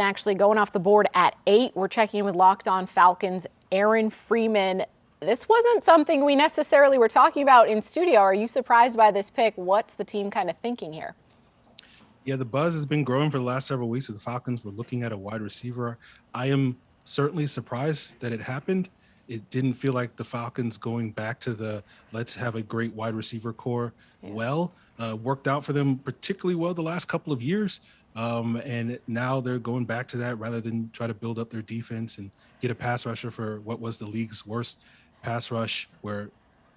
Actually going off the board at 8. We're checking in with Locked On Falcons, Aaron Freeman. This wasn't something we necessarily were talking about in studio. Are you surprised by this pick? What's the team kind of thinking here? Yeah, the buzz has been growing for the last several weeks. The Falcons were looking at a wide receiver. I am certainly surprised that it happened. It didn't feel like the Falcons going back to the let's have a great wide receiver core worked out for them particularly well the last couple of years. And now they're going back to that rather than try to build up their defense and get a pass rusher for what was the league's worst pass rush, where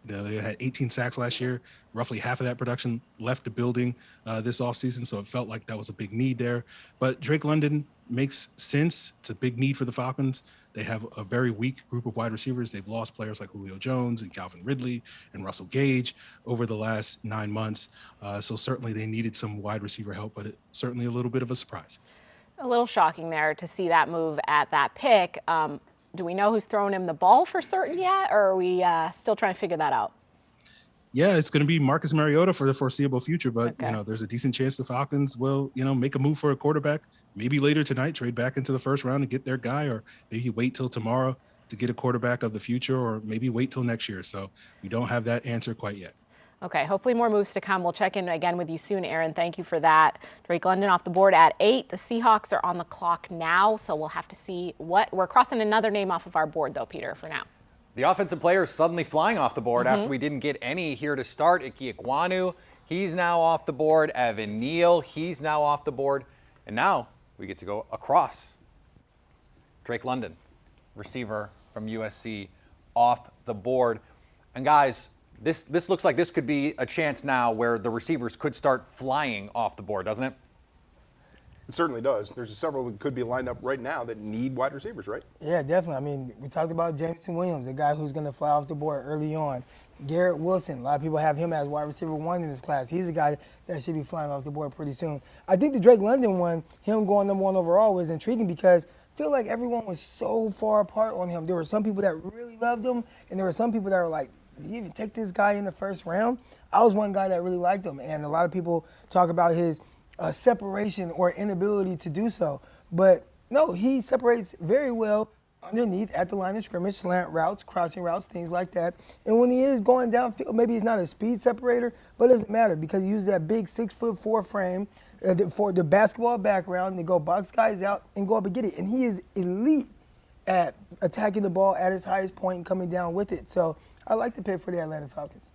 they had 18 sacks last year. Roughly half of that production left the building this offseason, so it felt like that was a big need there. But Drake London makes sense. It's a big need for the Falcons. They have a very weak group of wide receivers. They've lost players like Julio Jones and Calvin Ridley and Russell Gage over the last 9 months. So certainly they needed some wide receiver help, but it's certainly a little bit of a surprise. A little shocking there to see that move at that pick. Do we know who's throwing him the ball for certain yet, or are we still trying to figure that out? Yeah, it's going to be Marcus Mariota for the foreseeable future, but there's a decent chance the Falcons will, make a move for a quarterback. Maybe later tonight, trade back into the first round and get their guy, or maybe wait till tomorrow to get a quarterback of the future, or maybe wait till next year. So we don't have that answer quite yet. Okay, hopefully more moves to come. We'll check in again with you soon, Aaron. Thank you for that. Drake London off the board at 8. The Seahawks are on the clock now, so we'll have to see we're crossing another name off of our board, though, Peter, for now. The offensive players suddenly flying off the board after we didn't get any here to start. Ike Ekwonu, he's now off the board. Evan Neal, he's now off the board. And now we get to go across. Drake London, receiver from USC, off the board. And guys, this looks like this could be a chance now where the receivers could start flying off the board, doesn't it? It certainly does. There's several that could be lined up right now that need wide receivers, right? Yeah, definitely. I mean, we talked about Jameson Williams, a guy who's going to fly off the board early on. Garrett Wilson, a lot of people have him as wide receiver 1 in this class. He's a guy that should be flying off the board pretty soon. I think the Drake London one, him going number 1 overall, was intriguing because I feel like everyone was so far apart on him. There were some people that really loved him, and there were some people that were like, did you even take this guy in the first round? I was one guy that really liked him, and a lot of people talk about his separation or inability to do so. But no, he separates very well underneath at the line of scrimmage, slant routes, crossing routes, things like that. And when he is going downfield, maybe he's not a speed separator, but it doesn't matter because he uses that big 6'4" frame for the basketball background to go box guys out and go up and get it. And he is elite at attacking the ball at its highest point and coming down with it. So I like the pick for the Atlanta Falcons.